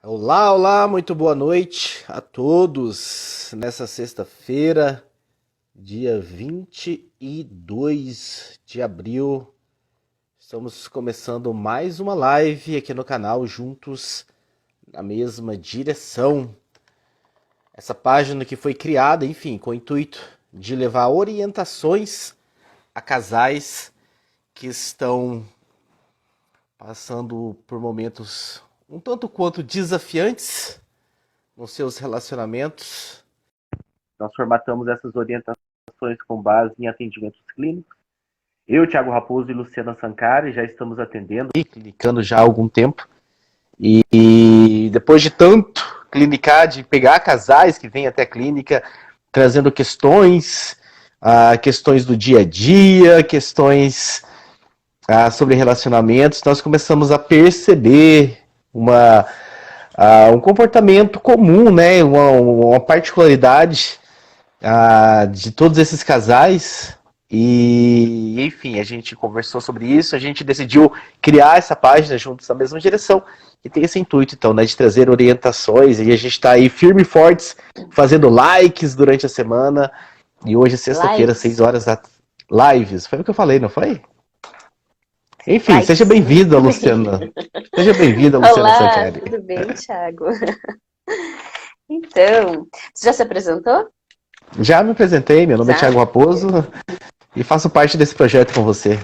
Olá, olá, muito boa noite a todos. Nessa sexta-feira, dia 22 de abril, estamos começando mais uma live aqui no canal, juntos na mesma direção. Essa página que foi criada, enfim, com o intuito de levar orientações a casais que estão passando por momentos um tanto quanto desafiantes nos seus relacionamentos. Nós formatamos essas orientações com base em atendimentos clínicos. Eu, Thiago Raposo e Luciana Sancari já estamos atendendo e clinicando já há algum tempo. E depois de tanto clinicar, de pegar casais que vêm até a clínica, trazendo questões do dia a dia, questões sobre relacionamentos, nós começamos a perceber um comportamento comum, né? Uma particularidade de todos esses casais. E, enfim, a gente conversou sobre isso, a gente decidiu criar essa página juntos na mesma direção, e tem esse intuito, então, né, de trazer orientações, e a gente está aí firme e fortes, fazendo likes durante a semana, e hoje é sexta-feira, 6 horas da lives. Foi o que eu falei, não foi? Enfim, seja bem-vinda, Luciana. Seja bem-vinda, Luciana Sancari. Olá, tudo bem, Thiago? Então, você já se apresentou? Já me apresentei, meu nome é Thiago Raposo e faço parte desse projeto com você.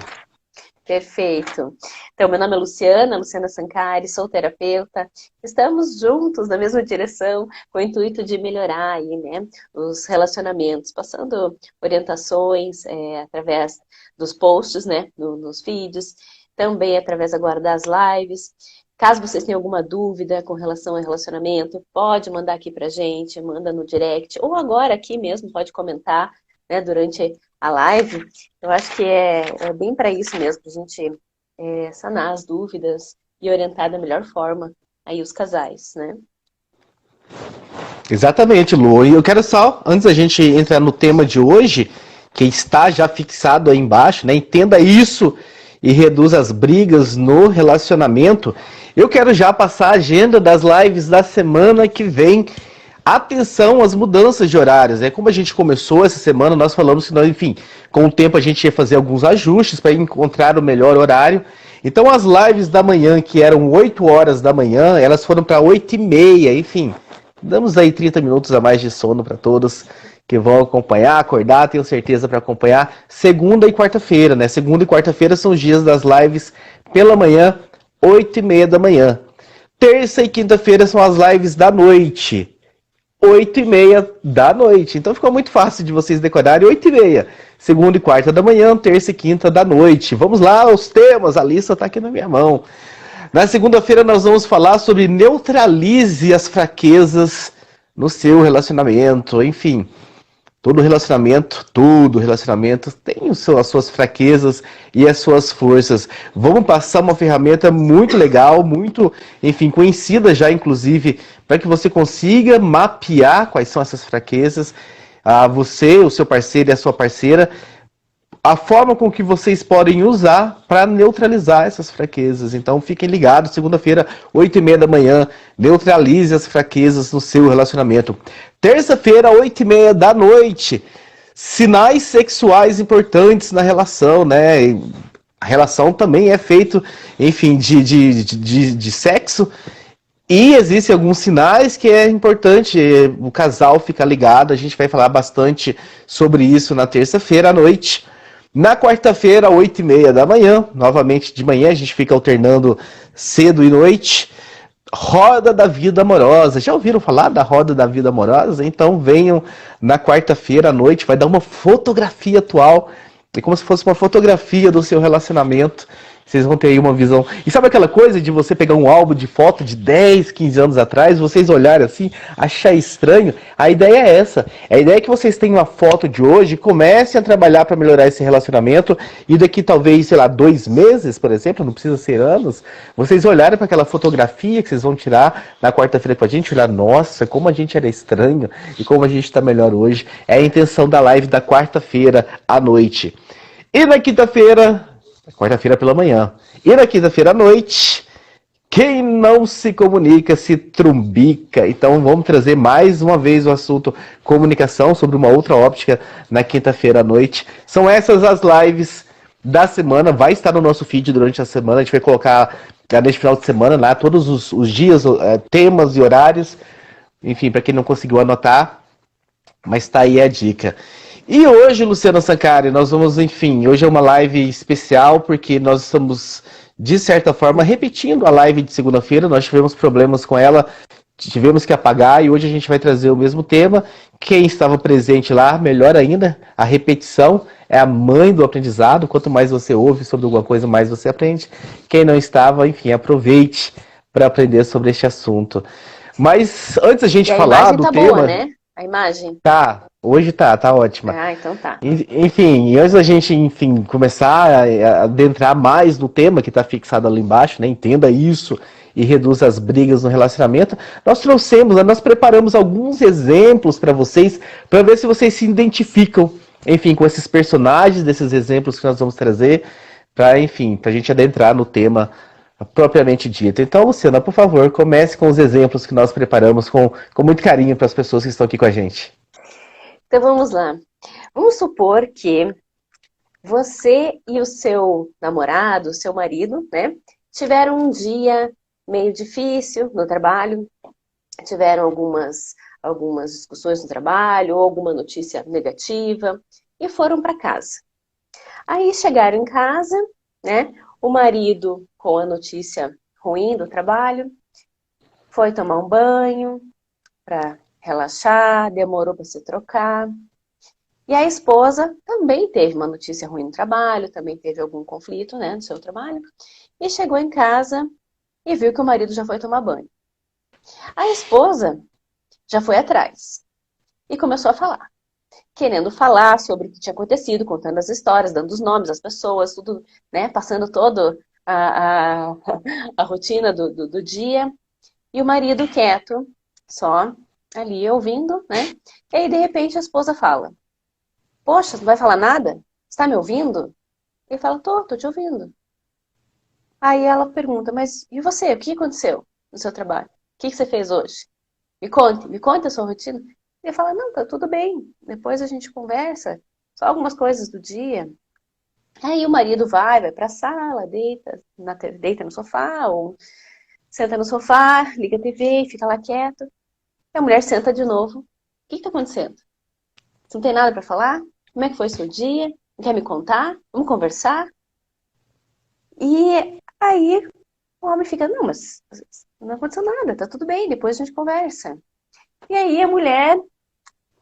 Perfeito. Então, meu nome é Luciana Sancari, sou terapeuta. Estamos juntos na mesma direção, com o intuito de melhorar aí, né, os relacionamentos, passando orientações através dos posts, né, nos vídeos, também através agora das lives. Caso vocês tenham alguma dúvida com relação ao relacionamento, pode mandar aqui pra gente, manda no direct, ou agora aqui mesmo, pode comentar, né, durante a live. Eu acho que é bem para isso mesmo, pra gente sanar as dúvidas e orientar da melhor forma aí os casais, né? Exatamente, Lu. E eu quero só, antes da gente entrar no tema de hoje, que está já fixado aí embaixo, né? Entenda isso e reduz as brigas no relacionamento. Eu quero já passar a agenda das lives da semana que vem. Atenção às mudanças de horários, né? Como a gente começou essa semana, nós falamos que, enfim, com o tempo a gente ia fazer alguns ajustes para encontrar o melhor horário. Então as lives da manhã, que eram 8 horas da manhã, elas foram para 8h30, enfim. Damos aí 30 minutos a mais de sono para todos que vão acompanhar, acordar, tenho certeza, para acompanhar segunda e quarta-feira, né? Segunda e quarta-feira são os dias das lives pela manhã, 8h30 da manhã. Terça e quinta-feira são as lives da noite, 8h30 da noite. Então ficou muito fácil de vocês decorarem, 8h30. Segunda e quarta da manhã, terça e quinta da noite. Vamos lá, os temas, a lista está aqui na minha mão. Na segunda-feira nós vamos falar sobre neutralize as fraquezas no seu relacionamento, enfim. Todo relacionamento tem as suas fraquezas e as suas forças. Vamos passar uma ferramenta muito legal, muito, enfim, conhecida já, inclusive, para que você consiga mapear quais são essas fraquezas, você, o seu parceiro e a sua parceira, a forma com que vocês podem usar para neutralizar essas fraquezas. Então fiquem ligados, segunda-feira, 8h30 da manhã, neutralize as fraquezas no seu relacionamento. Terça-feira, 8h30 da noite, sinais sexuais importantes na relação, né? A relação também é feita, enfim, de sexo. E existem alguns sinais que é importante o casal ficar ligado. A gente vai falar bastante sobre isso na terça-feira à noite. Na quarta-feira, 8h30 da manhã, novamente de manhã, a gente fica alternando cedo e noite. Roda da vida amorosa. Já ouviram falar da roda da vida amorosa? Então venham na quarta-feira à noite, vai dar uma fotografia atual. É como se fosse uma fotografia do seu relacionamento. Vocês vão ter aí uma visão. E sabe aquela coisa de você pegar um álbum de foto de 10, 15 anos atrás, vocês olharem assim, achar estranho? A ideia é essa. A ideia é que vocês tenham uma foto de hoje, comecem a trabalhar para melhorar esse relacionamento, e daqui talvez, sei lá, 2 meses, por exemplo, não precisa ser anos, vocês olharem para aquela fotografia que vocês vão tirar na quarta-feira com a gente, olhar, nossa, como a gente era estranho e como a gente está melhor hoje. É a intenção da live da quarta-feira à noite. E na quinta-feira, quarta-feira pela manhã. E na quinta-feira à noite, Quem não se comunica se trumbica. Então vamos trazer mais uma vez o assunto comunicação sobre uma outra óptica na quinta-feira à noite. São essas as lives da semana. Vai estar no nosso feed durante a semana. A gente vai colocar neste final de semana lá todos os dias, temas e horários. Enfim, para quem não conseguiu anotar, mas tá aí a dica. E hoje, Luciana Sancari, nós vamos, enfim, hoje é uma live especial porque nós estamos, de certa forma, repetindo a live de segunda-feira. Nós tivemos problemas com ela, tivemos que apagar e hoje a gente vai trazer o mesmo tema. Quem estava presente lá, melhor ainda, a repetição é a mãe do aprendizado. Quanto mais você ouve sobre alguma coisa, mais você aprende. Quem não estava, enfim, aproveite para aprender sobre este assunto. Mas antes da gente falar do tema... boa, né? A imagem? Tá, hoje tá ótima. Ah, então tá. Enfim, antes da gente, enfim, começar a adentrar mais no tema que tá fixado ali embaixo, né? Entenda isso e reduz as brigas no relacionamento. Nós preparamos alguns exemplos para vocês, para ver se vocês se identificam, enfim, com esses personagens, desses exemplos que nós vamos trazer, para, enfim, pra gente adentrar no tema propriamente dito. Então, Luciana, por favor, comece com os exemplos que nós preparamos com muito carinho para as pessoas que estão aqui com a gente. Então, vamos lá. Vamos supor que você e o seu namorado, o seu marido, né, tiveram um dia meio difícil no trabalho, tiveram algumas discussões no trabalho, ou alguma notícia negativa, e foram para casa. Aí chegaram em casa, né, o marido, com a notícia ruim do trabalho, foi tomar um banho para relaxar, demorou para se trocar. E a esposa também teve uma notícia ruim no trabalho, também teve algum conflito, né, no seu trabalho, e chegou em casa e viu que o marido já foi tomar banho. A esposa já foi atrás e começou a falar, querendo falar sobre o que tinha acontecido, contando as histórias, dando os nomes das pessoas, tudo, né, passando todo a rotina do dia, e o marido quieto, só ali ouvindo, né? E aí, de repente, a esposa fala, poxa, não vai falar nada? Você tá me ouvindo? Ele fala, tô te ouvindo. Aí ela pergunta, mas e você? O que aconteceu no seu trabalho? O que você fez hoje? Me conte a sua rotina. Ele fala, não, tá tudo bem, depois a gente conversa, só algumas coisas do dia. Aí o marido vai pra sala, deita no sofá, ou senta no sofá, liga a TV, fica lá quieto. E a mulher senta de novo. O que tá acontecendo? Você não tem nada pra falar? Como é que foi o seu dia? Não quer me contar? Vamos conversar? E aí o homem fica, não, mas não aconteceu nada, tá tudo bem, depois a gente conversa. E aí a mulher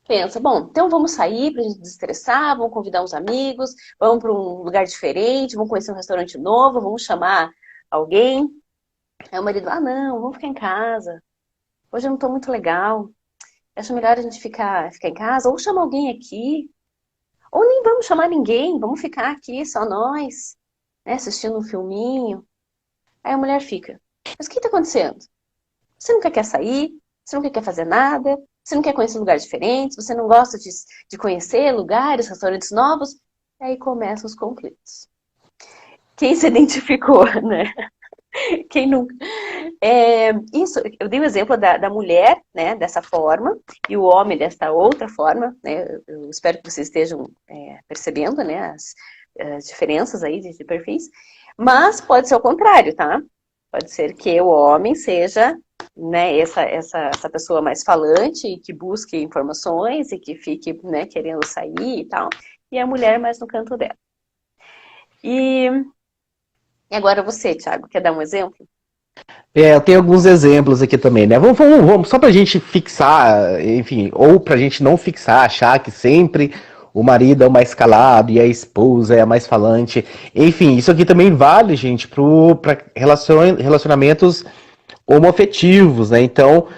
pensa, bom, então vamos sair pra gente desestressar, vamos convidar uns amigos, vamos para um lugar diferente, vamos conhecer um restaurante novo, vamos chamar alguém. Aí o marido, não, vamos ficar em casa. Hoje eu não tô muito legal. Acho melhor a gente ficar em casa, ou chamar alguém aqui. Ou nem vamos chamar ninguém, vamos ficar aqui, só nós, né, assistindo um filminho. Aí a mulher fica, mas o que tá acontecendo? Você nunca quer sair? Você nunca quer fazer nada? Você não quer conhecer lugares diferentes? Você não gosta de conhecer lugares, restaurantes novos? E aí começam os conflitos. Quem se identificou, né? Quem nunca... Isso, eu dei o exemplo da mulher, né, dessa forma, e o homem dessa outra forma, né? Eu espero que vocês estejam percebendo, né, as diferenças aí de perfis. Mas pode ser o contrário, tá? Pode ser que o homem seja, né, essa pessoa mais falante e que busque informações e que fique, né, querendo sair e tal, e a mulher mais no canto dela. E agora você, Thiago, quer dar um exemplo? Eu tenho alguns exemplos aqui também, né? Vamos só pra gente fixar, enfim, ou pra gente não fixar, achar que sempre o marido é o mais calado e a esposa é a mais falante. Enfim, isso aqui também vale, gente, para relacionamentos homoafetivos, né? Então,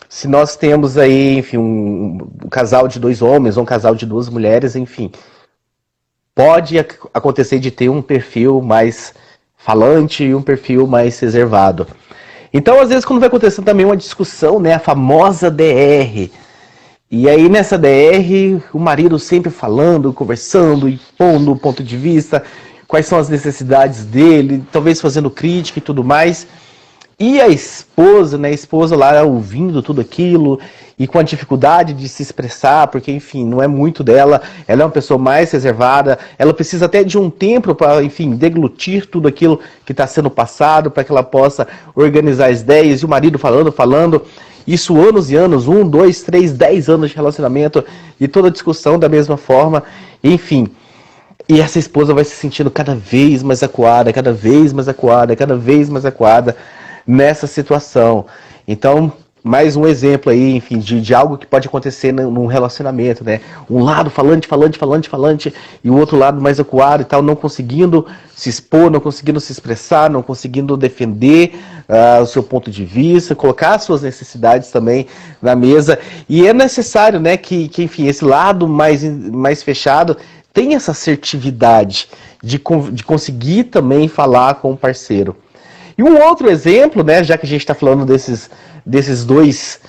se nós temos aí, enfim, um casal de 2 homens ou um casal de 2 mulheres, enfim, pode acontecer de ter um perfil mais falante e um perfil mais reservado. Então, às vezes, quando vai acontecer também uma discussão, né, a famosa DR, e aí nessa DR, o marido sempre falando, conversando, impondo o ponto de vista, quais são as necessidades dele, talvez fazendo crítica e tudo mais. E a esposa, né? A esposa lá ouvindo tudo aquilo e com a dificuldade de se expressar, porque, enfim, não é muito dela. Ela é uma pessoa mais reservada. Ela precisa até de um tempo para, enfim, deglutir tudo aquilo que está sendo passado, para que ela possa organizar as ideias. E o marido falando, falando. Isso anos e anos, 1, 2, 3, 10 anos de relacionamento e toda discussão da mesma forma. Enfim, e essa esposa vai se sentindo cada vez mais acuada, cada vez mais acuada, cada vez mais acuada nessa situação. Então, mais um exemplo aí, enfim, de algo que pode acontecer num relacionamento, né? Um lado falante, falante, falante, falante, e o outro lado mais acuado e tal, não conseguindo se expor, não conseguindo se expressar, não conseguindo defender o seu ponto de vista, colocar as suas necessidades também na mesa. E é necessário, né, que enfim, esse lado mais fechado tem essa assertividade de conseguir também falar com o parceiro. E um outro exemplo, né, já que a gente está falando desses dois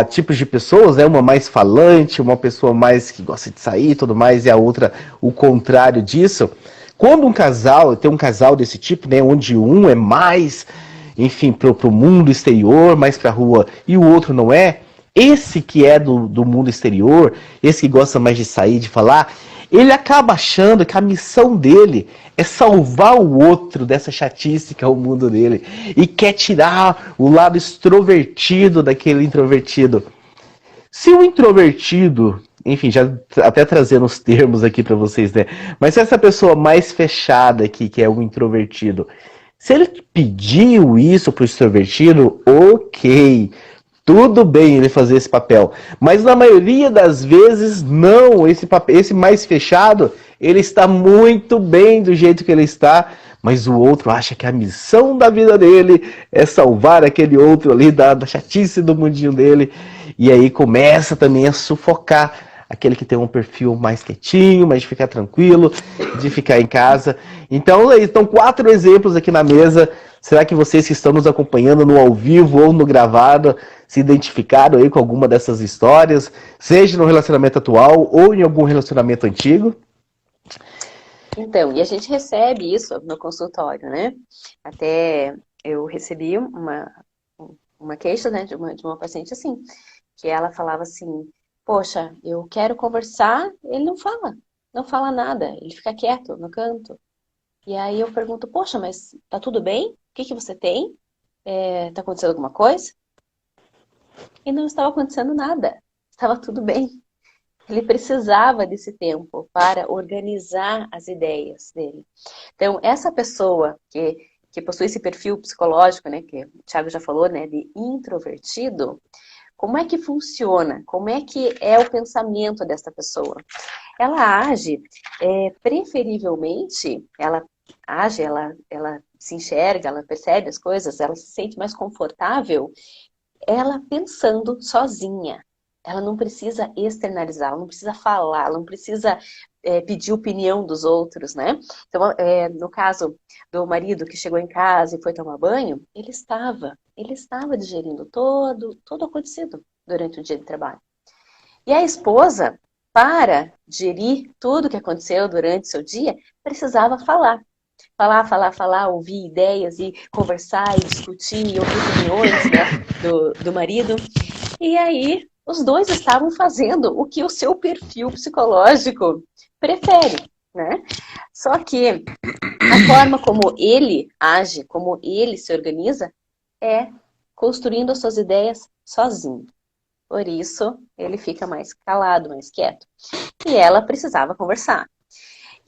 tipos de pessoas, né, uma mais falante, uma pessoa mais que gosta de sair e tudo mais, e a outra o contrário disso. Quando tem um casal desse tipo, né, onde um é mais, enfim, para o mundo exterior, mais para a rua, e o outro não é, esse que é do mundo exterior, esse que gosta mais de sair, de falar, ele acaba achando que a missão dele é salvar o outro dessa chatice que é o mundo dele. E quer tirar o lado extrovertido daquele introvertido. Se o introvertido, enfim, já até trazendo os termos aqui para vocês, né? Mas se essa pessoa mais fechada aqui, que é o introvertido, se ele pediu isso pro extrovertido, ok. Tudo bem ele fazer esse papel, mas na maioria das vezes não. Esse mais fechado, ele está muito bem do jeito que ele está, mas o outro acha que a missão da vida dele é salvar aquele outro ali da chatice do mundinho dele, e aí começa também a sufocar aquele que tem um perfil mais quietinho, mais de ficar tranquilo, de ficar em casa. Então, estão 4 exemplos aqui na mesa. Será que vocês que estão nos acompanhando no ao vivo ou no gravado se identificaram aí com alguma dessas histórias, seja no relacionamento atual ou em algum relacionamento antigo? Então, e a gente recebe isso no consultório, né? Até eu recebi uma queixa, né, de uma paciente assim, que ela falava assim, poxa, eu quero conversar, ele não fala nada, ele fica quieto no canto. E aí eu pergunto, poxa, mas tá tudo bem? O que que você tem? Tá acontecendo alguma coisa? E não estava acontecendo nada, estava tudo bem. Ele precisava desse tempo para organizar as ideias dele. Então, essa pessoa que possui esse perfil psicológico, né, que o Thiago já falou, né, de introvertido, como é que funciona? Como é que é o pensamento dessa pessoa? Ela age, preferivelmente, ela se enxerga, ela percebe as coisas, ela se sente mais confortável, ela pensando sozinha. Ela não precisa externalizar, ela não precisa falar, ela não precisa pedir opinião dos outros, né? Então, no caso do marido que chegou em casa e foi tomar banho, ele estava digerindo todo o acontecido durante o dia de trabalho. E a esposa, para gerir tudo que aconteceu durante o seu dia, precisava falar. Falar, ouvir ideias e conversar e discutir e ouvir opiniões, né, do marido. E aí, os dois estavam fazendo o que o seu perfil psicológico prefere, né? Só que a forma como ele age, como ele se organiza, é construindo as suas ideias sozinho. Por isso, ele fica mais calado, mais quieto. E ela precisava conversar.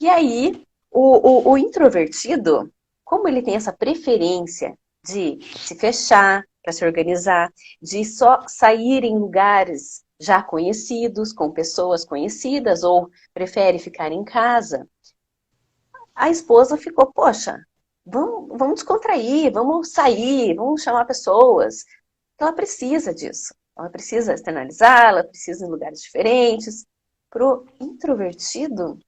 E aí, o introvertido, como ele tem essa preferência de se fechar, para se organizar, de só sair em lugares já conhecidos, com pessoas conhecidas, ou prefere ficar em casa, a esposa ficou, poxa, vamos descontrair, vamos sair, vamos chamar pessoas. Ela precisa disso. Ela precisa externalizar, ela precisa ir em lugares diferentes. Para o introvertido,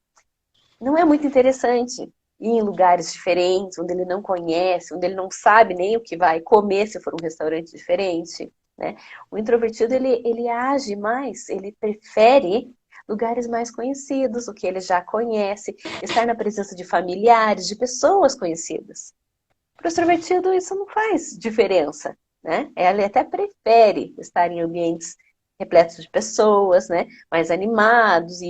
não é muito interessante ir em lugares diferentes, onde ele não conhece, onde ele não sabe nem o que vai comer se for um restaurante diferente, né? O introvertido, ele age mais, ele prefere lugares mais conhecidos, o que ele já conhece, estar na presença de familiares, de pessoas conhecidas. Para o extrovertido isso não faz diferença, né? Ele até prefere estar em ambientes repletos de pessoas, né? Mais animados.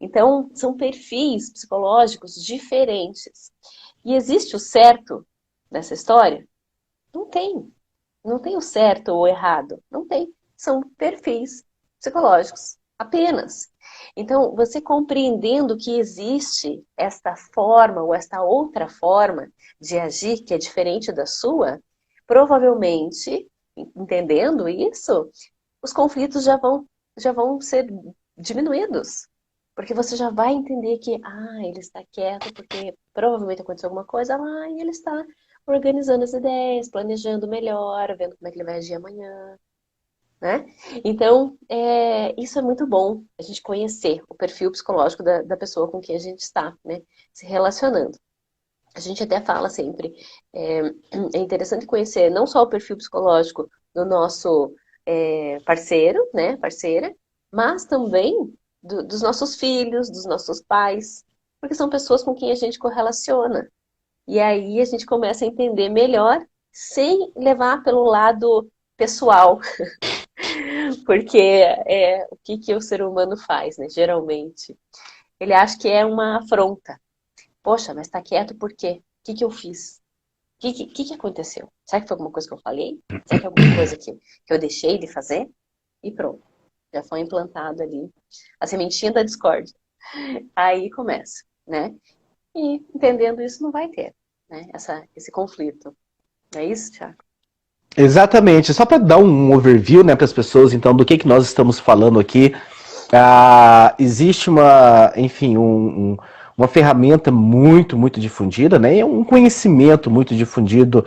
Então, são perfis psicológicos diferentes. E existe o certo nessa história? Não tem. Não tem o certo ou o errado. Não tem. São perfis psicológicos apenas. Então, você compreendendo que existe esta forma ou esta outra forma de agir que é diferente da sua, provavelmente, entendendo isso, os conflitos já vão ser diminuídos. Porque você já vai entender que, ele está quieto porque provavelmente aconteceu alguma coisa lá e ele está organizando as ideias, planejando melhor, vendo como é que ele vai agir amanhã, né? Então, isso é muito bom, a gente conhecer o perfil psicológico da pessoa com quem a gente está, né, se relacionando. A gente até fala sempre, é interessante conhecer não só o perfil psicológico do nosso parceiro, né, parceira, mas também dos nossos filhos, dos nossos pais, porque são pessoas com quem a gente correlaciona. E aí a gente começa a entender melhor, sem levar pelo lado pessoal, porque o que o ser humano faz, né? Geralmente, ele acha que é uma afronta. Poxa, mas tá quieto por quê? O que eu fiz? O que aconteceu? Será que foi alguma coisa que eu falei? Será que é alguma coisa que eu deixei de fazer? E pronto, já foi implantado ali a sementinha da discórdia. Aí começa, né? E entendendo isso não vai ter, né? Esse conflito. É isso, Thiago? Exatamente. Só para dar um overview, né, para as pessoas, então, do que nós estamos falando aqui. Existe uma ferramenta muito, muito difundida, né? Um conhecimento muito difundido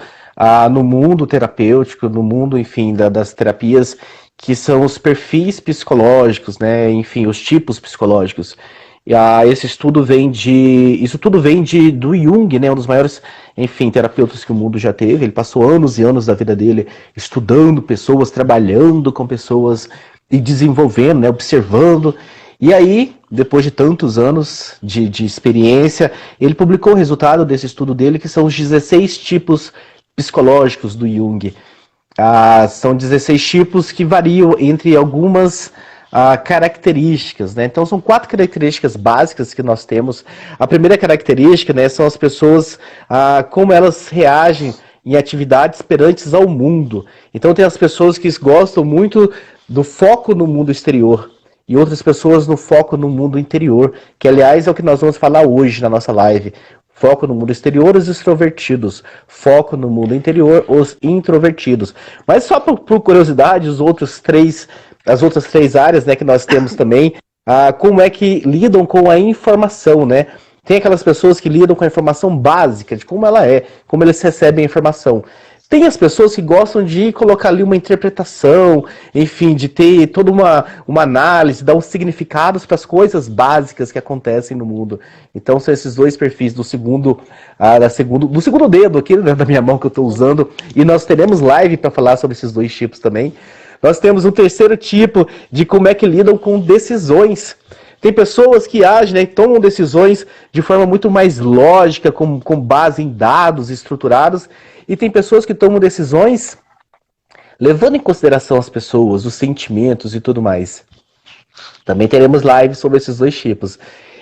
no mundo terapêutico, no mundo, enfim, das terapias, que são os perfis psicológicos, né? Enfim, os tipos psicológicos. Isso tudo vem do Jung, né? Um dos maiores, enfim, terapeutas que o mundo já teve. Ele passou anos e anos da vida dele estudando pessoas, trabalhando com pessoas e desenvolvendo, né? Observando. E aí, depois de tantos anos de experiência, ele publicou o resultado desse estudo dele, que são os 16 tipos psicológicos do Jung. São 16 tipos que variam entre algumas características, né? Então são 4 características básicas que nós temos. A primeira característica, né, são as pessoas, como elas reagem em atividades perante ao mundo. Então tem as pessoas que gostam muito do foco no mundo exterior e outras pessoas no foco no mundo interior, que aliás é o que nós vamos falar hoje na nossa live. Foco no mundo exterior, os extrovertidos. Foco no mundo interior, os introvertidos. Mas só por curiosidade, as outras três áreas, né, que nós temos também, como é que lidam com a informação, né? Tem aquelas pessoas que lidam com a informação básica, de como ela é, como eles recebem a informação. Tem as pessoas que gostam de colocar ali uma interpretação, enfim, de ter toda uma análise, dar uns significados para as coisas básicas que acontecem no mundo. Então são esses dois perfis do segundo dedo aqui, né, da minha mão que eu estou usando, e nós teremos live para falar sobre esses dois tipos também. Nós temos um terceiro tipo de como é que lidam com decisões. Tem pessoas que agem, né, e tomam decisões de forma muito mais lógica, com base em dados estruturados, e tem pessoas que tomam decisões levando em consideração as pessoas, os sentimentos e tudo mais. Também teremos lives sobre esses dois tipos.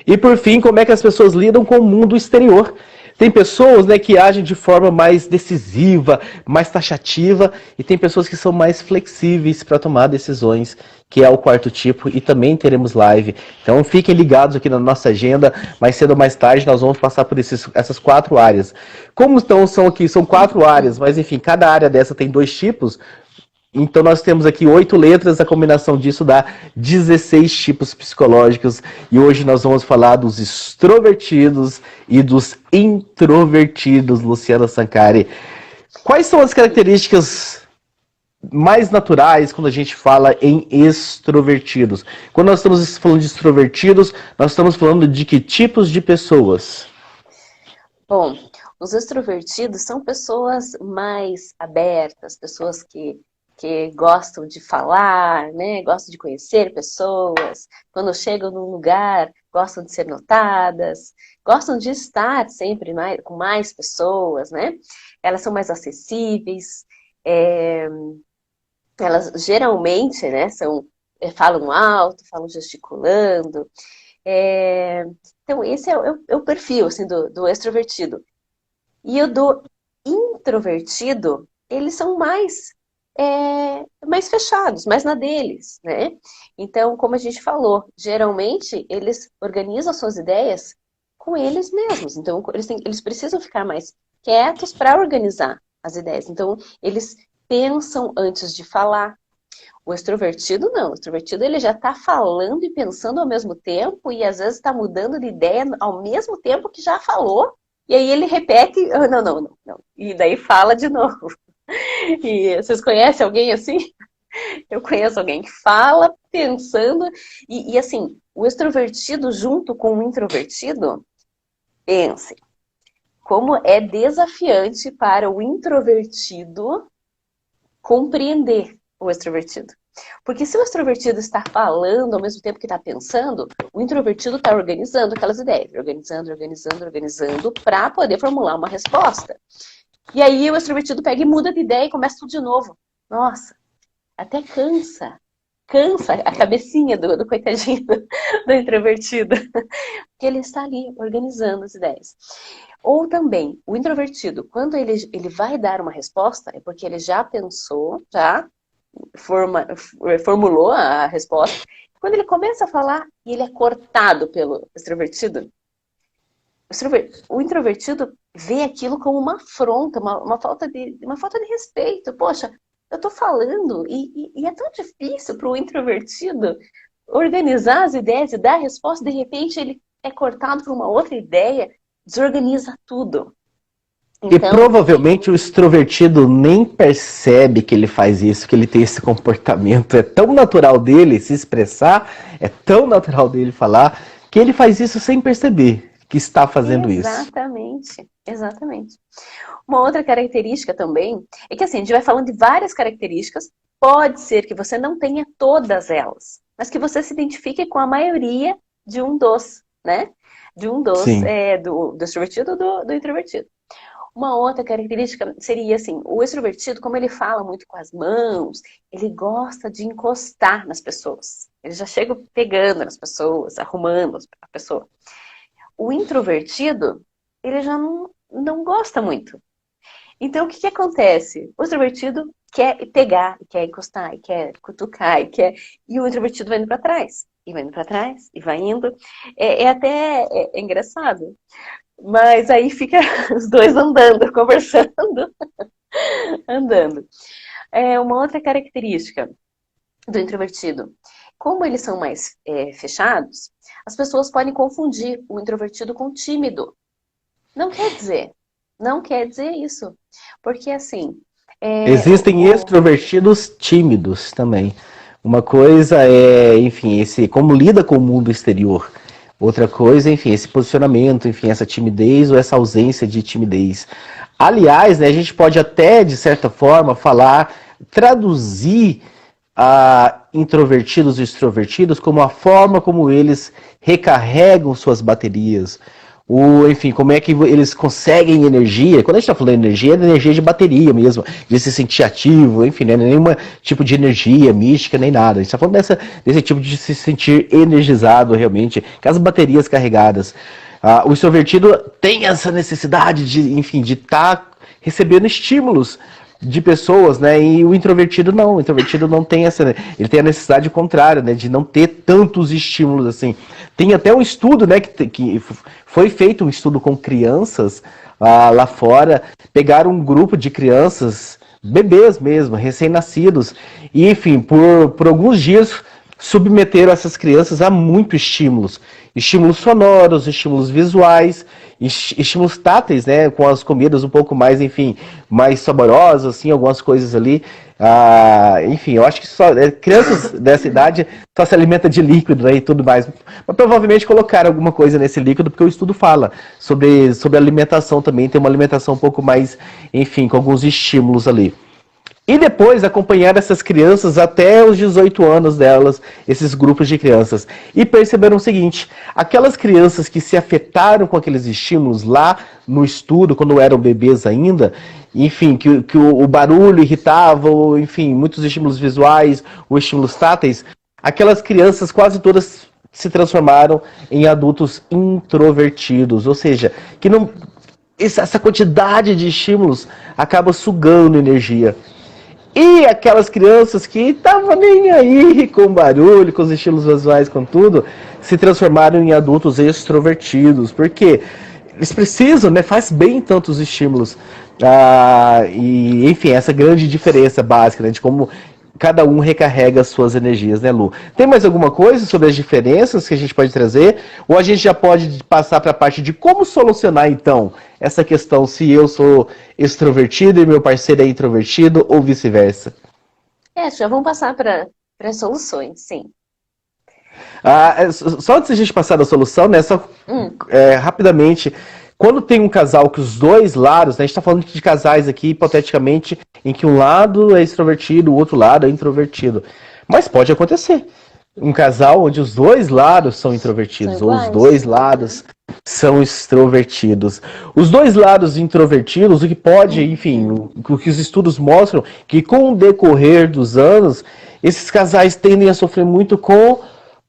E por fim, como é que as pessoas lidam com o mundo exterior. Tem pessoas, né, que agem de forma mais decisiva, mais taxativa, e tem pessoas que são mais flexíveis para tomar decisões, que é o quarto tipo, e também teremos live. Então fiquem ligados aqui na nossa agenda, mais cedo ou mais tarde nós vamos passar por essas 4 áreas. Como então são 4 áreas, mas enfim, cada área dessa tem 2 tipos. Então nós temos aqui 8 letras, a combinação disso dá 16 tipos psicológicos, e hoje nós vamos falar dos extrovertidos e dos introvertidos, Luciana Sancari. Quais são as características mais naturais quando a gente fala em extrovertidos? Quando nós estamos falando de extrovertidos, nós estamos falando de que tipos de pessoas? Bom, os extrovertidos são pessoas mais abertas, pessoas que que gostam de falar, né? Gostam de conhecer pessoas. Quando chegam num lugar, gostam de ser notadas, gostam de estar sempre com mais pessoas, né? Elas são mais acessíveis, elas geralmente, né, falam alto, falam gesticulando. Então, esse é o perfil assim, do extrovertido. E o do introvertido, eles são mais fechados, mais na deles, né? Então, como a gente falou, geralmente eles organizam suas ideias com eles mesmos. Então, eles precisam ficar mais quietos para organizar as ideias. Então, eles pensam antes de falar. O extrovertido não. O extrovertido ele já está falando e pensando ao mesmo tempo e às vezes está mudando de ideia ao mesmo tempo que já falou. E aí ele repete, não. E daí fala de novo. E vocês conhecem alguém assim? Eu conheço alguém que fala pensando. E assim, o extrovertido junto com o introvertido, pense, como é desafiante para o introvertido compreender o extrovertido. Porque se o extrovertido está falando ao mesmo tempo que está pensando, o introvertido está organizando aquelas ideias, organizando para poder formular uma resposta. E aí o extrovertido pega e muda de ideia e começa tudo de novo. Nossa, até cansa a cabecinha do coitadinho do introvertido. Porque ele está ali organizando as ideias. Ou também, o introvertido, quando ele vai dar uma resposta, é porque ele já pensou, já formulou a resposta. Quando ele começa a falar e ele é cortado pelo extrovertido, o introvertido vê aquilo como uma afronta, uma falta de respeito. Poxa, eu estou falando e é tão difícil para o introvertido organizar as ideias e dar a resposta. De repente ele é cortado por uma outra ideia, desorganiza tudo. Então, e provavelmente o extrovertido nem percebe que ele faz isso, que ele tem esse comportamento. É tão natural dele se expressar, é tão natural dele falar, que ele faz isso sem perceber que está fazendo isso. Exatamente. Uma outra característica também é que assim, a gente vai falando de várias características, pode ser que você não tenha todas elas, mas que você se identifique com a maioria de um dos, né? De um dos, do extrovertido ou do introvertido. Uma outra característica seria assim, o extrovertido, como ele fala muito com as mãos, ele gosta de encostar nas pessoas. Ele já chega pegando nas pessoas, arrumando a pessoa. O introvertido, ele já não gosta muito. Então, o que acontece? O extrovertido quer pegar, quer encostar, quer cutucar, e o introvertido vai indo para trás. E vai indo para trás, e vai indo. É até engraçado. Mas aí fica os dois andando, conversando, andando. Uma outra característica do introvertido. Como eles são mais fechados, as pessoas podem confundir o introvertido com o tímido. Não quer dizer isso. Porque assim... existem extrovertidos tímidos também. Uma coisa é, enfim, como lida com o mundo exterior. Outra coisa, enfim, esse posicionamento, enfim, essa timidez ou essa ausência de timidez. Aliás, né, a gente pode até, de certa forma, traduzir introvertidos e extrovertidos como a forma como eles recarregam suas baterias. Enfim, como é que eles conseguem energia. Quando a gente está falando de energia, é energia de bateria mesmo, de se sentir ativo, enfim, não é nenhum tipo de energia mística, nem nada. A gente está falando desse tipo de se sentir energizado realmente, com as baterias carregadas. O extrovertido tem essa necessidade de, enfim, de estar recebendo estímulos de pessoas, né? E o introvertido não. O introvertido não tem essa... Ele tem a necessidade contrária, né? De não ter tantos estímulos assim. Tem até um estudo, né? Que foi feito um estudo com crianças lá fora. Pegaram um grupo de crianças, bebês mesmo, recém-nascidos. E, enfim, por alguns dias submeteram essas crianças a muitos estímulos. Estímulos sonoros, estímulos visuais, estímulos táteis, né, com as comidas um pouco mais, enfim, mais saborosas, assim, algumas coisas ali. Enfim, eu acho que crianças dessa idade só se alimentam de líquido, né, e tudo mais. Mas provavelmente colocaram alguma coisa nesse líquido, porque o estudo fala sobre alimentação também, tem uma alimentação um pouco mais, enfim, com alguns estímulos ali. E depois acompanhar essas crianças até os 18 anos delas, esses grupos de crianças. E perceberam o seguinte, aquelas crianças que se afetaram com aqueles estímulos lá no estudo, quando eram bebês ainda, enfim, que o barulho irritava, ou, enfim, muitos estímulos visuais, ou estímulos táteis, aquelas crianças quase todas se transformaram em adultos introvertidos, ou seja, que não, essa quantidade de estímulos acaba sugando energia. E aquelas crianças que estavam nem aí com o barulho, com os estilos visuais, com tudo, se transformaram em adultos extrovertidos. Porque eles precisam, né? Faz bem tantos estímulos. E, enfim, essa grande diferença básica, né, de como cada um recarrega as suas energias, né, Lu? Tem mais alguma coisa sobre as diferenças que a gente pode trazer? Ou a gente já pode passar para a parte de como solucionar, então, essa questão se eu sou extrovertido e meu parceiro é introvertido, ou vice-versa? Já vamos passar para as soluções, sim. Só antes de a gente passar da solução, né, rapidamente, quando tem um casal que os dois lados, né, a gente está falando de casais aqui, hipoteticamente, em que um lado é extrovertido, o outro lado é introvertido. Mas pode acontecer. Um casal onde os dois lados são introvertidos, ou os dois lados são extrovertidos. Os dois lados introvertidos, o que pode, enfim, o que os estudos mostram, que com o decorrer dos anos, esses casais tendem a sofrer muito com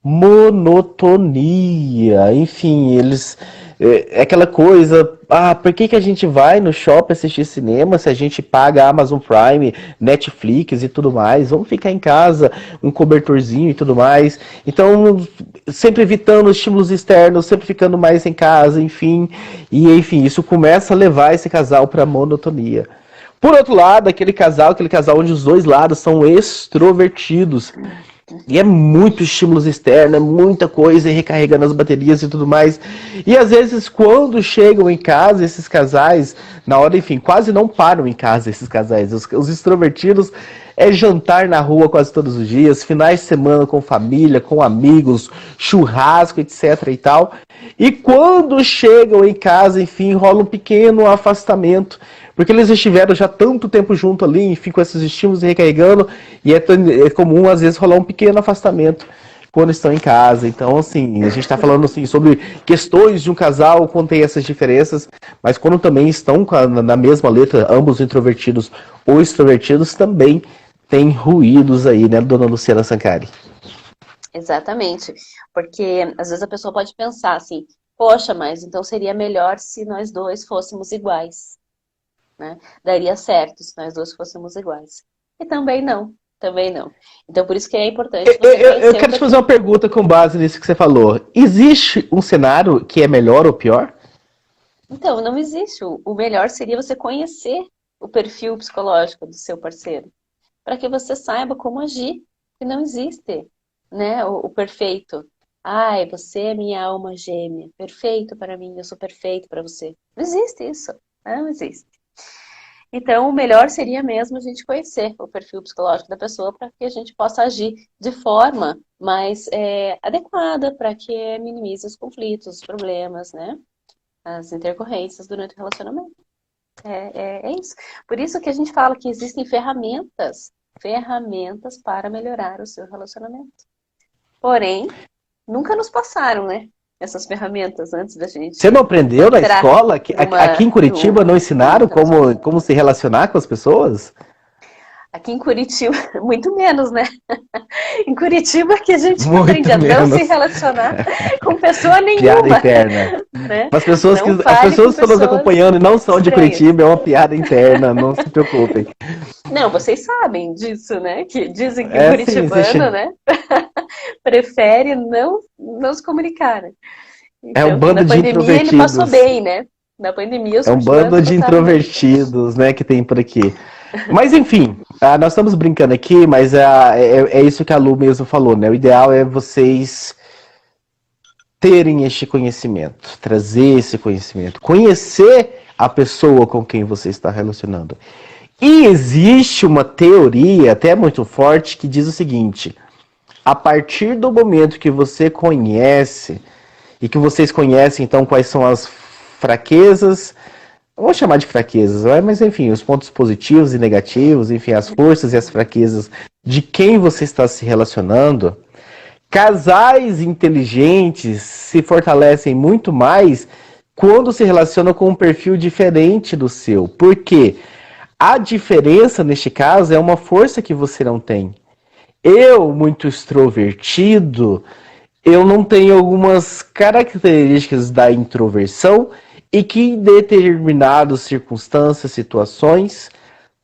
monotonia. Enfim, eles... É aquela coisa, por que a gente vai no shopping assistir cinema se a gente paga Amazon Prime, Netflix e tudo mais? Vamos ficar em casa, um cobertorzinho e tudo mais. Então, sempre evitando estímulos externos, sempre ficando mais em casa, enfim. E, enfim, isso começa a levar esse casal para monotonia. Por outro lado, aquele casal onde os dois lados são extrovertidos. E é muito estímulos externos, é muita coisa, recarregando as baterias e tudo mais. E às vezes, quando chegam em casa, esses casais, na hora, enfim, quase não param em casa esses casais. Os extrovertidos é jantar na rua quase todos os dias, finais de semana com família, com amigos, churrasco, etc e tal. E quando chegam em casa, enfim, rola um pequeno afastamento. Porque eles estiveram já tanto tempo junto ali, enfim, com esses estímulos recarregando, e é comum, às vezes, rolar um pequeno afastamento quando estão em casa. Então, assim, a gente está falando assim, sobre questões de um casal quando tem essas diferenças, mas quando também estão na mesma letra, ambos introvertidos ou extrovertidos, também tem ruídos aí, né, dona Luciana Sancari? Exatamente, porque às vezes a pessoa pode pensar assim, poxa, mas então seria melhor se nós dois fôssemos iguais. Né? Daria certo se nós dois fôssemos iguais. E também não. Então, por isso que é importante eu quero te fazer uma pergunta com base nisso que você falou. Existe um cenário que é melhor ou pior? Então, não existe. O melhor seria você conhecer o perfil psicológico do seu parceiro, para que você saiba como agir. E não existe, né, o perfeito. Ai, você é minha alma gêmea. Perfeito para mim, eu sou perfeito para você. Não existe isso. Não existe. Então, o melhor seria mesmo a gente conhecer o perfil psicológico da pessoa para que a gente possa agir de forma mais adequada para que minimize os conflitos, os problemas, né? As intercorrências durante o relacionamento. É isso. Por isso que a gente fala que existem ferramentas para melhorar o seu relacionamento. Porém, nunca nos passaram, né? Essas ferramentas antes da gente... Você não aprendeu na escola? Aqui em Curitiba não ensinaram como se relacionar com as pessoas? Aqui em Curitiba, muito menos, né? Em Curitiba que a gente muito aprende a não se relacionar com pessoa nenhuma. Piada interna. Né? As pessoas que estão nos acompanhando e não são de Curitiba, é uma piada interna, não se preocupem. Não, vocês sabem disso, né? Que dizem que o curitibano, né? prefere não se comunicar. Então, é um bando de introvertidos. Ele passou bem, né? Na pandemia, os é um bando de introvertidos, né, que tem por aqui. Mas enfim, nós estamos brincando aqui, mas é isso que a Lu mesmo falou, né? O ideal é vocês terem este conhecimento, trazer esse conhecimento, conhecer a pessoa com quem você está relacionando. E existe uma teoria até muito forte que diz o seguinte: a partir do momento que você conhece, e que vocês conhecem então quais são as fraquezas, vou chamar de fraquezas, mas enfim, os pontos positivos e negativos, enfim, as forças e as fraquezas de quem você está se relacionando. Casais inteligentes se fortalecem muito mais quando se relacionam com um perfil diferente do seu. Por quê? A diferença, neste caso, é uma força que você não tem. Eu, muito extrovertido, eu não tenho algumas características da introversão e que em determinadas circunstâncias, situações,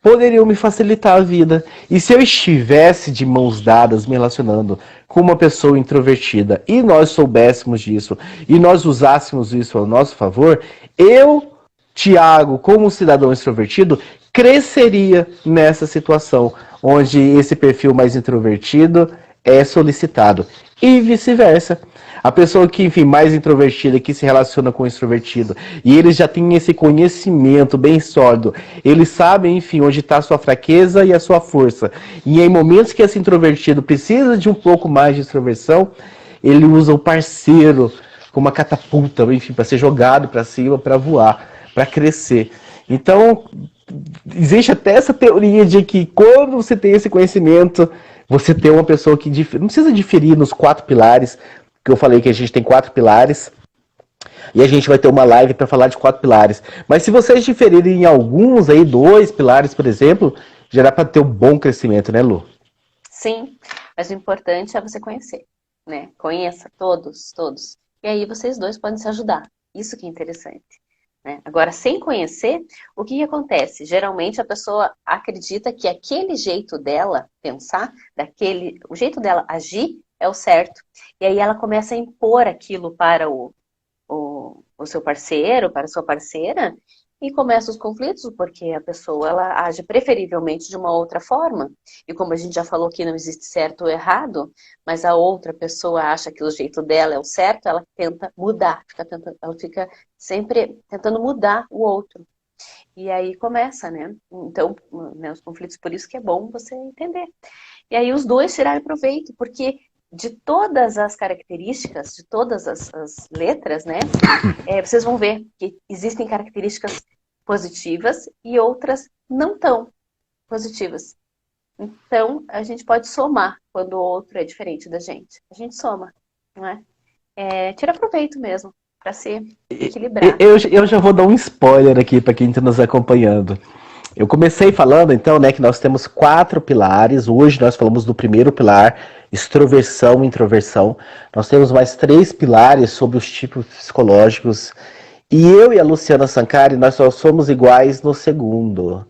poderiam me facilitar a vida. E se eu estivesse de mãos dadas me relacionando com uma pessoa introvertida e nós soubéssemos disso e nós usássemos isso ao nosso favor, eu, Tiago, como cidadão extrovertido, cresceria nessa situação onde esse perfil mais introvertido é solicitado e vice-versa. A pessoa que, enfim, mais introvertida, que se relaciona com o extrovertido, e eles já têm esse conhecimento bem sólido, eles sabem, enfim, onde está a sua fraqueza e a sua força. E em momentos que esse introvertido precisa de um pouco mais de extroversão, ele usa o parceiro como uma catapulta, enfim, para ser jogado para cima, para voar, para crescer. Então, existe até essa teoria de que quando você tem esse conhecimento, você tem uma pessoa que não precisa diferir nos 4 pilares, que eu falei que a gente tem 4 pilares, e a gente vai ter uma live para falar de 4 pilares. Mas se vocês diferirem em alguns aí, 2 pilares, por exemplo, já dá para ter um bom crescimento, né, Lu? Sim, mas o importante é você conhecer, né? Conheça todos, todos. E aí vocês dois podem se ajudar. Isso que é interessante. Né? Agora, sem conhecer, o que acontece? Geralmente a pessoa acredita que aquele jeito dela pensar, o jeito dela agir é o certo. E aí ela começa a impor aquilo para o seu parceiro, para a sua parceira, e começam os conflitos, porque a pessoa ela age preferivelmente de uma outra forma. E como a gente já falou que não existe certo ou errado, mas a outra pessoa acha que o jeito dela é o certo, ela tenta mudar, ela fica sempre tentando mudar o outro. E aí começa, né? Então, né, os conflitos, por isso que é bom você entender. E aí os dois tirarem proveito, porque de todas as características, de todas as letras, né? Vocês vão ver que existem características positivas e outras não tão positivas. Então, a gente pode somar quando o outro é diferente da gente. A gente soma, não é? Tira proveito mesmo, para se equilibrar. Eu já vou dar um spoiler aqui para quem está nos acompanhando. Eu comecei falando, então, né, que nós temos 4 pilares. Hoje nós falamos do primeiro pilar, extroversão e introversão. Nós temos mais 3 pilares sobre os tipos psicológicos. E eu e a Luciana Sancari, nós só somos iguais no segundo.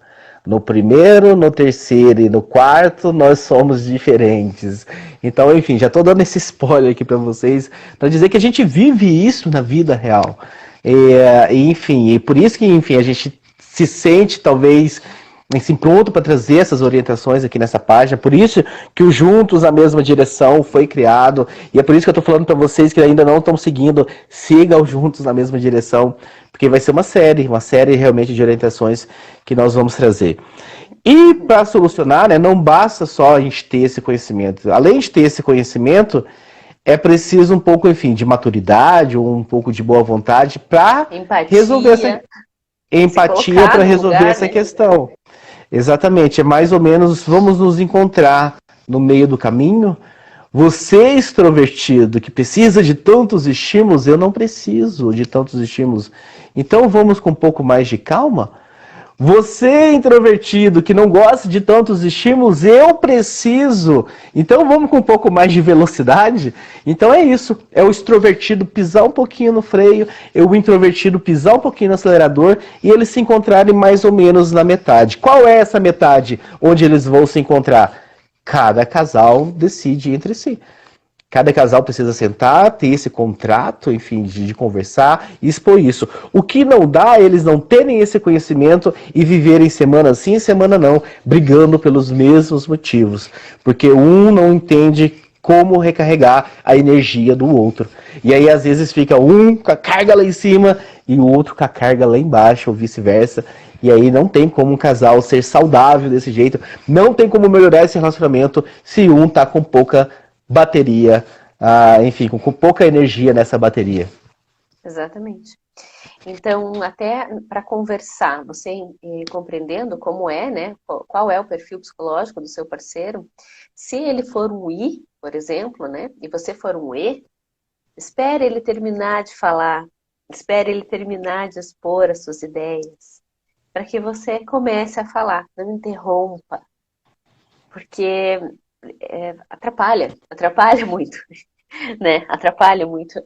No primeiro, no terceiro e no quarto, nós somos diferentes. Então, enfim, já estou dando esse spoiler aqui para vocês, para dizer que a gente vive isso na vida real. Enfim, e por isso que, enfim, a gente se sente, talvez, assim, pronto para trazer essas orientações aqui nessa página. Por isso que o Juntos na Mesma Direção foi criado. E é por isso que eu estou falando para vocês que ainda não estão seguindo, sigam Juntos na Mesma Direção, porque vai ser uma série realmente de orientações que nós vamos trazer. E para solucionar, né, não basta só a gente ter esse conhecimento. Além de ter esse conhecimento, é preciso um pouco, enfim, de maturidade ou um pouco de boa vontade para resolver essa empatia para resolver lugar, essa questão. Exatamente, é mais ou menos, vamos nos encontrar no meio do caminho. Você extrovertido, que precisa de tantos estímulos, eu não preciso de tantos estímulos. Então vamos com um pouco mais de calma. Você introvertido, que não gosta de tantos estímulos, eu preciso. Então vamos com um pouco mais de velocidade. Então é isso, é o extrovertido pisar um pouquinho no freio, o introvertido pisar um pouquinho no acelerador e eles se encontrarem mais ou menos na metade. Qual é essa metade onde eles vão se encontrar? Cada casal decide entre si. Cada casal precisa sentar, ter esse contrato, enfim, de conversar e expor isso. O que não dá é eles não terem esse conhecimento e viverem semana sim e semana não, brigando pelos mesmos motivos. Porque um não entende como recarregar a energia do outro. E aí, às vezes, fica um com a carga lá em cima e o outro com a carga lá embaixo, ou vice-versa. E aí não tem como um casal ser saudável desse jeito. Não tem como melhorar esse relacionamento se um tá com pouca bateria, enfim, com pouca energia nessa bateria. Exatamente. Então, até para conversar, você compreendendo como é, né? Qual é o perfil psicológico do seu parceiro, se ele for um I, por exemplo, né? E você for um E, espere ele terminar de falar, espere ele terminar de expor as suas ideias, para que você comece a falar, não interrompa, porque atrapalha muito, né? Atrapalha muito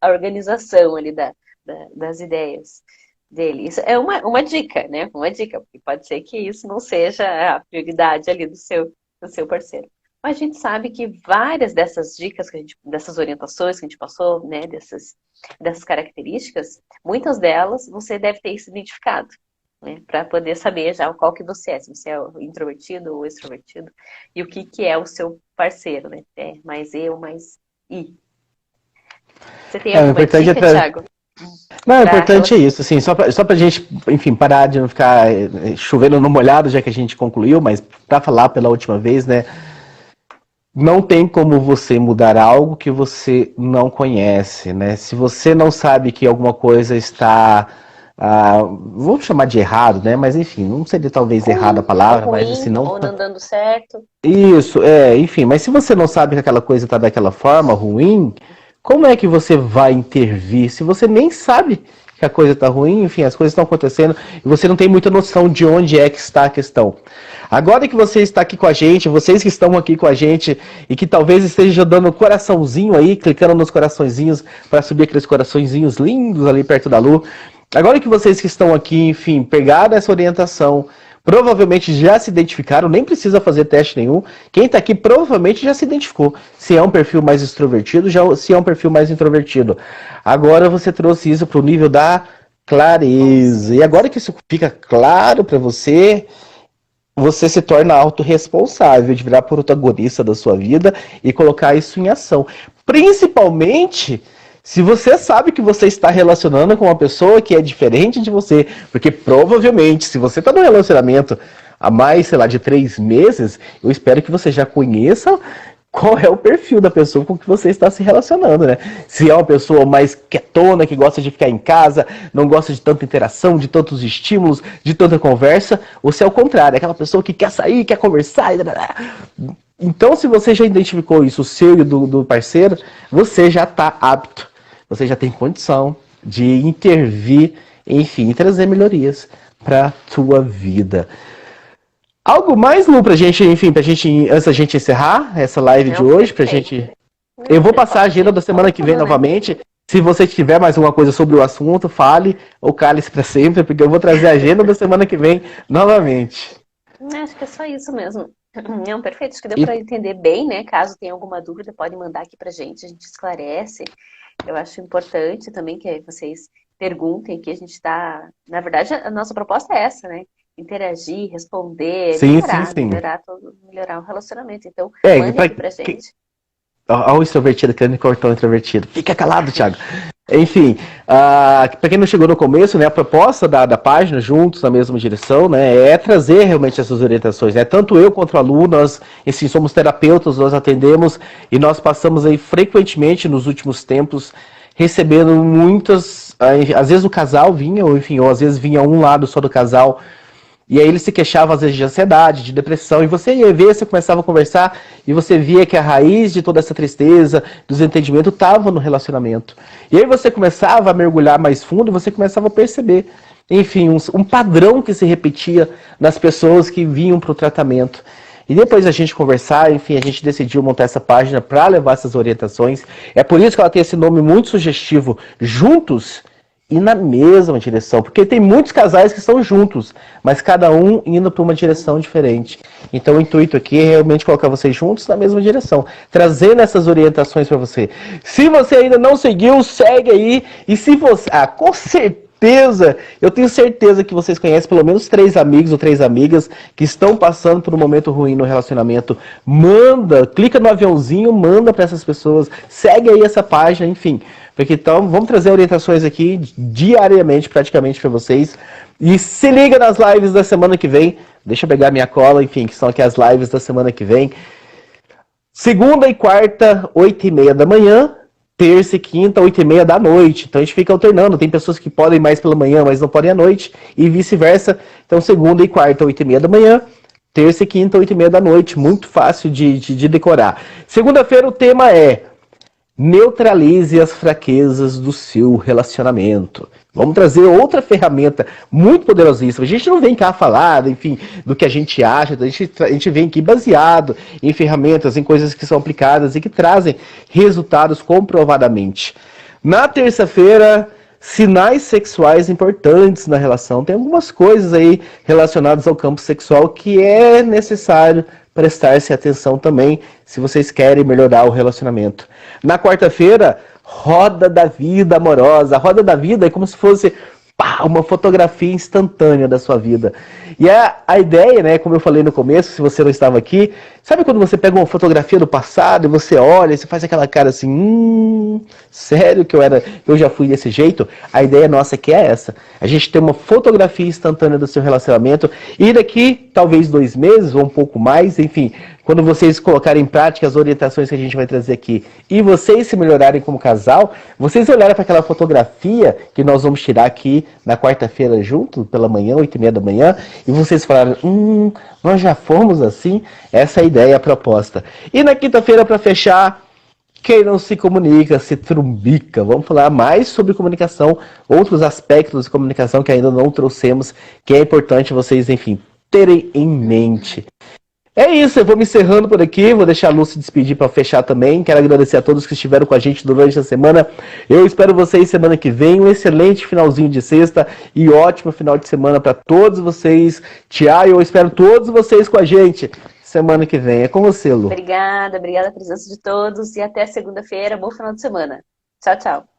a organização ali das ideias dele. Isso é uma dica, né? Uma dica, porque pode ser que isso não seja a prioridade ali do seu parceiro. Mas a gente sabe que várias dessas dicas, dessas orientações que a gente passou, né? Dessas características, muitas delas você deve ter se identificado, né? Para poder saber já qual que você é, se você é o introvertido ou extrovertido, e o que é o seu parceiro, né? É mais E ou mais I. Você tem alguma dica, Thiago? Não, o importante é isso, assim, só pra gente, enfim, parar de não ficar chovendo no molhado, já que a gente concluiu, mas pra falar pela última vez, né, não tem como você mudar algo que você não conhece, né, se você não sabe que alguma coisa está, vamos chamar de errado, né, mas enfim, não seria talvez errada a palavra, ruim, mas assim, não... ou não dando certo. Isso, enfim, mas se você não sabe que aquela coisa está daquela forma ruim, como é que você vai intervir? Se você nem sabe que a coisa está ruim, enfim, as coisas estão acontecendo e você não tem muita noção de onde é que está a questão. Agora que você está aqui com a gente, vocês que estão aqui com a gente e que talvez estejam dando coraçãozinho aí, clicando nos coraçõezinhos para subir aqueles coraçõezinhos lindos ali perto da Lu. Agora que vocês que estão aqui, enfim, pegaram essa orientação, provavelmente já se identificaram, nem precisa fazer teste nenhum. Quem está aqui provavelmente já se identificou. Se é um perfil mais extrovertido, se é um perfil mais introvertido. Agora você trouxe isso para o nível da clareza. E agora que isso fica claro para você, você se torna autorresponsável de virar protagonista da sua vida e colocar isso em ação. Principalmente se você sabe que você está relacionando com uma pessoa que é diferente de você, porque provavelmente, se você está num relacionamento há mais, sei lá, de 3 meses, eu espero que você já conheça qual é o perfil da pessoa com que você está se relacionando, né? Se é uma pessoa mais quietona, que gosta de ficar em casa, não gosta de tanta interação, de tantos estímulos, de tanta conversa, ou se é o contrário, é aquela pessoa que quer sair, quer conversar. Então, se você já identificou isso, o seu e do parceiro, você já está apto. Você já tem condição de intervir, enfim, e trazer melhorias para a tua vida. Algo mais, Lu, pra gente, enfim, antes da gente encerrar essa live de hoje, pra gente... Eu vou passar a agenda da semana que vem novamente. Se você tiver mais alguma coisa sobre o assunto, fale ou cale-se para sempre, porque eu vou trazer a agenda da semana que vem novamente. Acho que é só isso mesmo. Não, perfeito. Acho que deu para entender bem, né? Caso tenha alguma dúvida, pode mandar aqui pra gente, a gente esclarece. Eu acho importante também que vocês perguntem, que a gente está... Na verdade, a nossa proposta é essa, né? Interagir, responder, melhorar o relacionamento. Então, mande aqui pra gente. Olha o extrovertido querendo cortar o introvertido. Fica calado, Thiago. Enfim, para quem não chegou no começo, né, a proposta da página, juntos na mesma direção, né, é trazer realmente essas orientações. Né? Tanto eu quanto a Lu, nós assim, somos terapeutas, nós atendemos e nós passamos aí frequentemente nos últimos tempos recebendo muitas... Às vezes o casal vinha, ou enfim, ou às vezes vinha um lado só do casal. E aí ele se queixava às vezes de ansiedade, de depressão, e você ia ver, você começava a conversar, e você via que a raiz de toda essa tristeza, do desentendimento, estava no relacionamento. E aí você começava a mergulhar mais fundo, e você começava a perceber, enfim, um padrão que se repetia nas pessoas que vinham para o tratamento. E depois a gente conversar, enfim, a gente decidiu montar essa página para levar essas orientações. É por isso que ela tem esse nome muito sugestivo, Juntos e na mesma direção, porque tem muitos casais que estão juntos, mas cada um indo para uma direção diferente. Então o intuito aqui é realmente colocar vocês juntos na mesma direção, trazendo essas orientações para você. Se você ainda não seguiu, segue aí, e se você... com certeza, eu tenho certeza que vocês conhecem pelo menos 3 amigos ou 3 amigas que estão passando por um momento ruim no relacionamento. Clica no aviãozinho, manda para essas pessoas, segue aí essa página, enfim... Porque então, vamos trazer orientações aqui diariamente, praticamente, para vocês. E se liga nas lives da semana que vem. Deixa eu pegar minha cola, enfim, que são aqui as lives da semana que vem. Segunda e quarta, 8h30 da manhã. terça e quinta, 8h30 da noite. Então a gente fica alternando. Tem pessoas que podem mais pela manhã, mas não podem à noite, e vice-versa. Então segunda e quarta, 8h30 da manhã, terça e quinta, 8h30 da noite. Muito fácil de decorar. Segunda-feira o tema é: neutralize as fraquezas do seu relacionamento. Vamos trazer outra ferramenta muito poderosíssima. A gente não vem cá falar, enfim, do que a gente acha, a gente vem aqui baseado em ferramentas, em coisas que são aplicadas e que trazem resultados comprovadamente. Na terça-feira, sinais sexuais importantes na relação. Tem algumas coisas aí relacionadas ao campo sexual que é necessário prestar-se atenção também, se vocês querem melhorar o relacionamento. Na quarta-feira, roda da vida amorosa. A roda da vida é como se fosse uma fotografia instantânea da sua vida. E a ideia, né, como eu falei no começo, se você não estava aqui, sabe quando você pega uma fotografia do passado e você olha e você faz aquela cara assim, sério que eu já fui desse jeito? A ideia nossa aqui é essa. A gente tem uma fotografia instantânea do seu relacionamento e daqui, talvez 2 meses ou um pouco mais, enfim, quando vocês colocarem em prática as orientações que a gente vai trazer aqui e vocês se melhorarem como casal, vocês olharem para aquela fotografia que nós vamos tirar aqui na quarta-feira junto, pela manhã, 8h30 da manhã, e vocês falarem, nós já fomos assim? Essa é a ideia, a proposta. E na quinta-feira, para fechar, quem não se comunica, se trumbica. Vamos falar mais sobre comunicação, outros aspectos de comunicação que ainda não trouxemos, que é importante vocês, enfim, terem em mente. É isso, eu vou me encerrando por aqui, vou deixar a Lu se despedir para fechar também. Quero agradecer a todos que estiveram com a gente durante a semana. Eu espero vocês semana que vem, um excelente finalzinho de sexta e ótimo final de semana para todos vocês. Tia, eu espero todos vocês com a gente semana que vem. É com você, Lu. Obrigada pela presença de todos e até segunda-feira. Bom final de semana. Tchau, tchau.